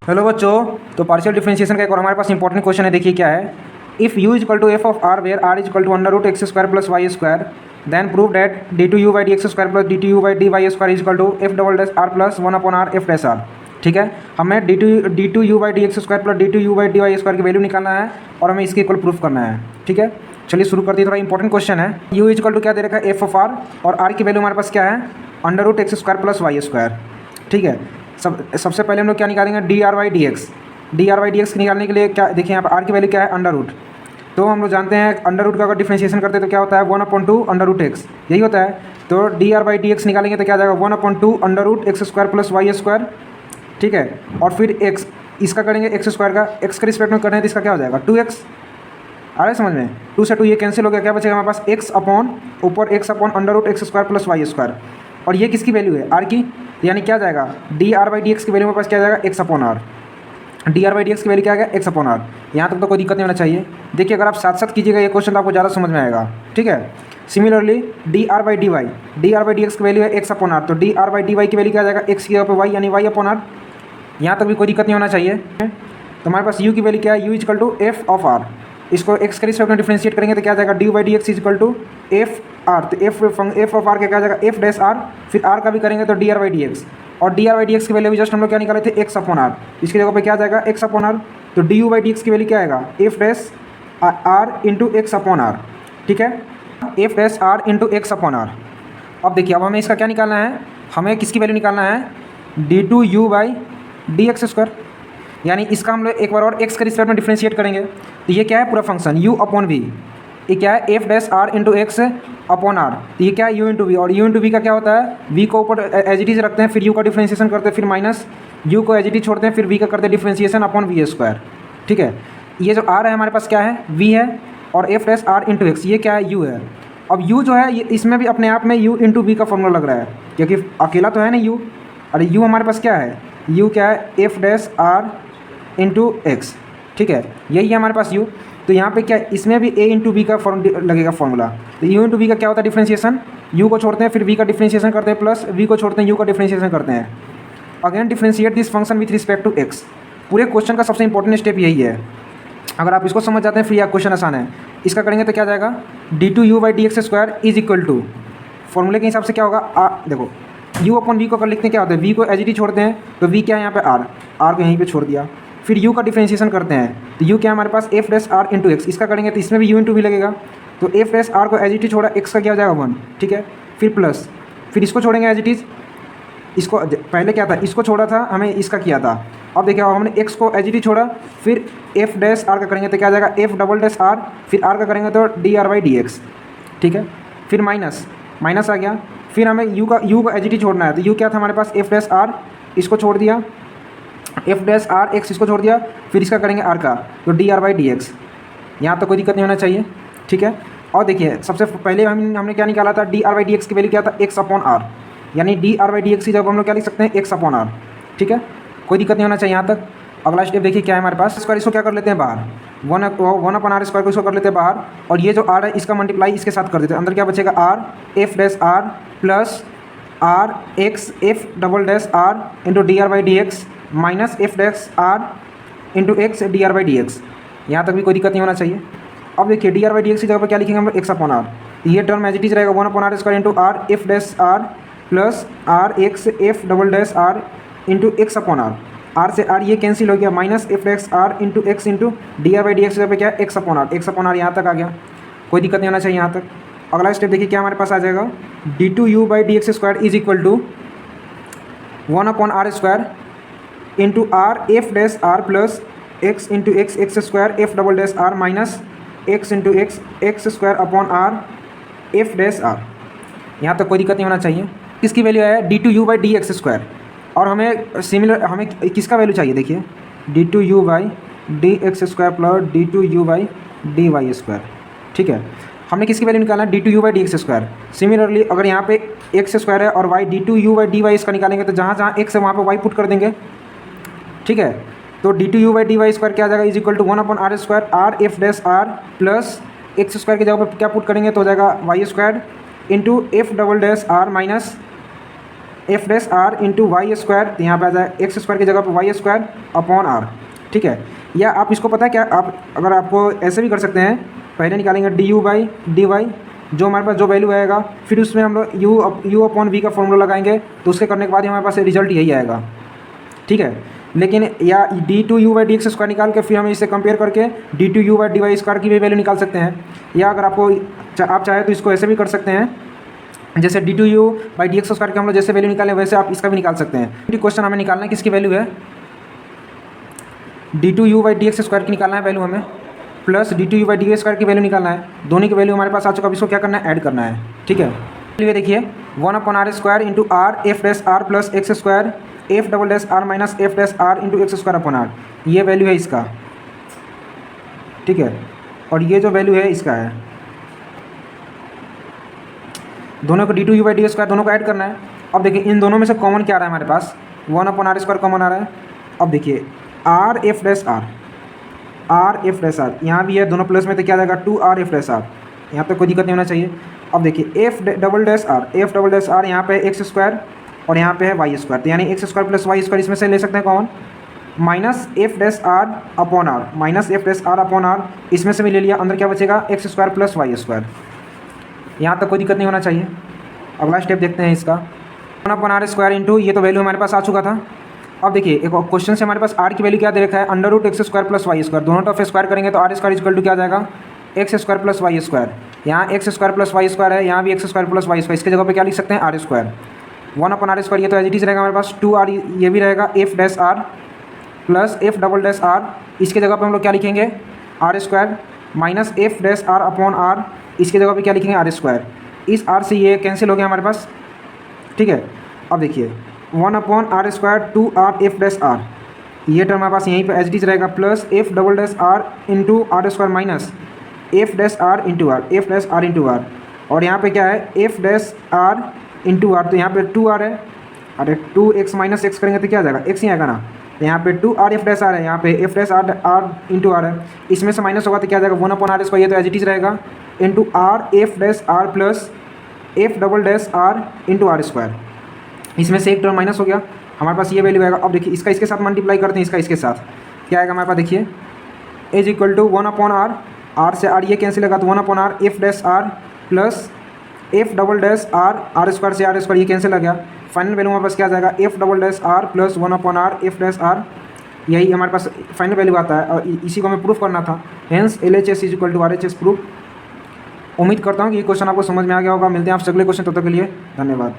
Hello बच्चों, तो partial differentiation का एक और हमारे पास इंपॉर्टेंट क्वेश्चन है। देखिए क्या है। If u equal to F of R where R equal to under root x square plus Y square then prove that D two U by D X square plus D two U by D Y square equal to F double dash R plus one upon R F dash R. ठीक है, हमें D two U by D X square plus D two U by D Y square की value निकालना है और हमें इसके equal proof करना है। ठीक है, चलिए शुरू करते हैं। थोड़ा इंपॉर्टेंट क्वेश्चन है। u इक्वल टू क्या दे रखा है, एफ ऑफ आर, और आर की वैल्यू हमारे पास क्या है, under root x square plus Y square. ठीक है, सबसे पहले हम लोग क्या निकालेंगे, D R Y D X. D R Y D X निकालने के लिए क्या देखिए, यहाँ पर आर की वैल्यू क्या है, अंडर रूट। तो हम लोग जानते हैं अंडर रूट का अगर डिफरेंशिएशन करते हैं तो क्या होता है, 1/2 अंडर रूट एक्स, यही होता है। तो D R by D X निकालेंगे तो क्या आ जाएगा, 1/2 under root x square plus Y square. ठीक है, और फिर एक्स इसका करेंगे, एक्स स्क्वायर का एक्स के रिस्पेक्ट में करना है तो इसका क्या हो जाएगा, 2x। आ रहा है समझ में, 2 से 2 ये कैंसिल हो गया, क्या बचेगा हमारे पास, एक्स अपॉन ऊपर X upon under root x square plus Y square. और ये किसकी वैल्यू है, आर की, यानी क्या जाएगा, D are by D x की वैल्यू हमारे पास क्या जाएगा, X upon R. D are by D x की वैल्यू क्या आ गया, एक्स अपॉन आर। यहाँ तक तो कोई दिक्कत नहीं होना चाहिए। देखिए अगर आप साथ साथ कीजिएगा ये क्वेश्चन तो आपको ज़्यादा समझ में आएगा। ठीक है, similarly D are by D Y, D are by D x की वैल्यू है एक्स अपॉन आर, तो D R by D Y की वैल्यू क्या आ जाएगा, एक्स की जगह पर वाई यानी वाई अपॉन आर। यहाँ तक भी कोई दिक्कत नहीं होना चाहिए। तो हमारे पास यू की वैल्यू क्या है, u equal to F of r. इसको एक्स के रिस्पेक्ट में डिफरेंशिएट करेंगे तो क्या आ जाएगा, d by D x equal to f r. तो एफ ऑफ आर क्या आ जाएगा, एफ डैश आर, फिर आर का भी करेंगे तो D R by D x. और d are by D x की वैल्यू भी जस्ट हम लोग क्या निकाले थे, एक्स अपॉन आर। इसकी जगह पे क्या आ जाएगा, एक्स अपॉन आर। तो D U by D x की वैल्यू क्या आएगा, F dash are into X upon R. ठीक है, F dash are into X upon R. अब देखिए, अब हमें इसका क्या निकालना है, हमें किसकी वैल्यू निकालना है, D two U by D X square. यानी इसका हम लोग एक बार और एक्स के रिस्पेक्ट में डिफरेंशिएट करेंगे तो ये क्या है, पूरा फंक्शन u अपॉन वी, ये क्या है, F dash are into X upon R. तो ये क्या है, u इंटू वी, और u इंटू वी का क्या होता है, v को ऊपर एज इट इज रखते हैं, फिर u का डिफरेंशिएशन करते हैं, फिर माइनस u को एज इट इज छोड़ते हैं, फिर v का करते हैं डिफरेंशिएशन अपॉन वी स्क्वायर। ठीक है, ये जो r है हमारे पास क्या है, v है, और F dash are into X ये क्या है, u है। अब u जो है ये इसमें भी अपने आप में u इंटू वी का फॉर्मूला लग रहा है, क्योंकि अकेला तो है ना u। अरे u हमारे पास क्या है, u क्या है, F dash are into X. ठीक है, यही है हमारे पास u। तो यहाँ पे क्या, इसमें भी a इंटू बी का लगेगा फॉर्मूला। तो u इंटू बी का क्या होता है, डिफरेंशिएशन, u को छोड़ते हैं फिर v का डिफरेंशिएशन करते हैं, प्लस v को छोड़ते हैं u का डिफरेंशिएशन करते हैं। Again differentiate this function with respect to x। पूरे क्वेश्चन का सबसे इंपॉर्टेंट स्टेप यही है। अगर आप इसको समझ जाते हैं फिर यह क्वेश्चन आसान है। इसका करेंगे तो क्या जाएगा, D two U by D X square is equal to, फॉर्मूले के हिसाब से क्या होगा, देखो u अपन v को अगर लिखते हैं क्या होता है, v को एज इट इज छोड़ते हैं तो v क्या है यहाँ पे r को यहीं पे छोड़ दिया, फिर u का डिफरेंशिएशन करते हैं तो u क्या है हमारे पास, f dash are into x. इसका करेंगे तो इसमें भी u इंटू वी लगेगा, तो एफ डैश आर को एज इट इज छोड़ा, x का क्या हो जाएगा 1। ठीक है, फिर प्लस, फिर इसको छोड़ेंगे एज इट इज, इसको पहले क्या था, इसको छोड़ा था, हमें इसका किया था। अब देखिए हमने x को एज इट इज छोड़ा, फिर एफ डैश आर का करेंगे तो क्या आ जाएगा, एफ डबल डैश आर, फिर r का करेंगे तो D R by D x. ठीक है, फिर माइनस आ गया, फिर हमें u को एच डी छोड़ना है, तो u क्या था हमारे पास, एफ डैश आर, इसको छोड़ दिया, एफ डैश आर एक्स इसको छोड़ दिया, फिर इसका करेंगे r का, तो D R by D X. यहाँ तक कोई दिक्कत नहीं होना चाहिए। ठीक है, और देखिए सबसे पहले हमने क्या निकाला था, D R by D x की वैल्यू क्या था, एक्स अपॉन आर, यानी D R by D x की जब हम लोग क्या लिख सकते हैं, एक्स अपॉन आर। ठीक है, कोई दिक्कत नहीं होना चाहिए यहाँ तक। अगला स्टेप देखिए क्या है हमारे पास, स्क्वायर इसको क्या कर लेते हैं बाहर, वन अपन आर स्क्वायर को इसको कर लेते हैं बाहर, और ये जो आर है इसका मल्टीप्लाई इसके साथ कर देते हैं, अंदर क्या बचेगा, R F dash R plus R X F double dash are into D are by D X minus F dash are into X D are by D X. यहाँ तक भी कोई दिक्कत नहीं होना चाहिए। अब देखिए D are by D x की जगह पर क्या लिखेंगे हम, एक्स अपॉन आर, ये टर्म एज इट इज रहेगा, 1 upon are square into R F dash R plus R X F double dash are into X upon R, R से R ये कैंसिल हो गया, minus F dash are into X into D are by D X पे क्या है, X upon are यहाँ तक आ गया, कोई दिक्कत नहीं होना चाहिए यहाँ तक। अगला स्टेप देखिए क्या हमारे पास आ जाएगा, D two U by D X square is equal to 1 upon are square into R F dash R plus X into X square F double dash R minus X into X square upon R F dash R. यहाँ तक कोई दिक्कत नहीं होना चाहिए। किसकी value है, D two U by D X square, और हमें किसका वैल्यू चाहिए, देखिए D two U by D X square plus D two U by D Y square. ठीक है, हमने किसकी वैल्यू निकालना है, D two U by D X square. Similarly अगर यहाँ पे एक्स स्क्वायर है और Y, D two U by D Y इसका निकालेंगे तो जहाँ जहाँ एक्स है वहाँ पे वाई पुट कर देंगे। ठीक है, तो D two U by D Y square क्या आ जाएगा, is equal to 1 upon are square R F dash R plus X square की जगह पर क्या पुट करेंगे तो हो जाएगा Y square into F double dash R minus F dash are into Y square, तो यहाँ पे आ जाए एक्स स्क्वायर की जगह पर वाई स्क्वायर अपॉन आर, ठीक है। या आप इसको पता है क्या, आप अगर आपको ऐसे भी कर सकते हैं, पहले निकालेंगे D U by D Y, जो हमारे पास जो वैल्यू आएगा, फिर उसमें हम लोग यू अपॉन वी का फॉर्मूला लगाएंगे, तो उसके करने के बाद ही हमारे पास रिजल्ट यही आएगा, ठीक है। लेकिन या D two U by D X square निकाल के फिर हम इसे कंपेयर करके D two U by D Y square की भी वैल्यू निकाल सकते हैं। या अगर आपको आप चाहे तो इसको ऐसे भी कर सकते हैं, जैसे D two U by D X square की हम लोग जैसे वैल्यू निकालें वैसे आप इसका भी निकाल सकते हैं। क्वेश्चन हमें निकालना है किसकी वैल्यू है, D two U by D X square की निकालना है वैल्यू हमें, plus D two U by D X square की वैल्यू निकालना है। दोनों की वैल्यू हमारे पास आ चुका, अब इसको क्या करना है, ऐड करना है, ठीक है। चलिए देखिए 1 upon are square into R F dash R plus X square F double dash R minus F dash are into X square upon R, ये वैल्यू है इसका, ठीक है। और ये जो वैल्यू है इसका है, दोनों को D two U by D square दोनों को ऐड करना है। अब देखिए इन दोनों में से कॉमन क्या आ रहा है हमारे पास, 1 अपॉन आर स्क्वायर कॉमन आ रहा है। अब देखिए R F dash R, R F dash R यहाँ भी है, दोनों प्लस में तो क्या आ जाएगा 2 आर एफ डैश आर, यहाँ पे कोई दिक्कत नहीं होना चाहिए। अब देखिए F double dash R, F double dash R यहाँ पे एक्स स्क्वायर और यहाँ पे है वाई स्क्वायर, तो यानी X square plus Y square इसमें से ले सकते हैं कौन, minus F dash R upon R, minus F dash R upon R इसमें से भी ले लिया, अंदर क्या बचेगा X square plus Y square. यहाँ तक कोई दिक्कत नहीं होना चाहिए। अगला स्टेप देखते हैं इसका, 1 अपॉन आर स्क्वायर इंटू, ये तो वैल्यू हमारे पास आ चुका था। अब देखिए एक क्वेश्चन से हमारे पास आर की वैल्यू क्या दे रखा है, under root x square plus Y square, दोनों टर्फ स्क्वायर करेंगे तो आर स्क्वायर इक्वल टू क्या आ जाएगा, x square plus Y square. यहाँ x square plus Y square है, यहाँ भी x square plus Y square, इसके जगह पे क्या लिख सकते हैं r square. 1 upon are square ये तो एज इट इज रहेगा हमारे पास, 2 आर ये भी रहेगा, F dash R plus F double dash R, इसके जगह पे हम लोग क्या लिखेंगे R square minus F dash R upon R, इसके जगह पे क्या लिखेंगे आर स्क्वायर। इस आर से ये कैंसिल हो गया हमारे पास, ठीक है। अब देखिए 1 upon are square 2 R F dash R, ये टर्म हमारे पास यहीं पे एच डी रहेगा, plus F double dash are into R square minus F dash are into R, F dash are into R, और यहाँ पे क्या है F dash are into R, तो यहाँ पे 2 आर है, अरे 2x माइनस एक्स करेंगे तो क्या आ जाएगा, एक्स ही आएगा ना, तो यहाँ पे 2 आर एफ डैश आर है, यहाँ पे F dash R R into R है, इसमें से माइनस होगा तो क्या आ जाएगा 1 अपॉन आर स्क्वायर, ये तो एज इट इज रहेगा, into R F dash R plus F double dash are into R square, इसमें से एक टर्म माइनस हो गया, हमारे पास ये वैल्यू आएगा। अब देखिए इसका इसके साथ मल्टीप्लाई करते हैं, इसका इसके साथ क्या आएगा हमारे पास, देखिए as equal to 1 upon R, R से आर ये कैंसिल होगा तो 1 upon R F dash R plus F double dash R, R square से आर स्क्वायर ये कैंसिल हो गया, फाइनल वैल्यू हमारे पास क्या आ जाएगा F double dash R plus 1 upon R F dash R, यही हमारे पास फाइनल वैल्यू आता है और इसी को हमें प्रूफ करना था, hence L H S is equal to R H S proof. उम्मीद करता हूँ कि ये क्वेश्चन आपको समझ में आ गया होगा। मिलते हैं आपसे अगले क्वेश्चन, तब तक के लिए धन्यवाद।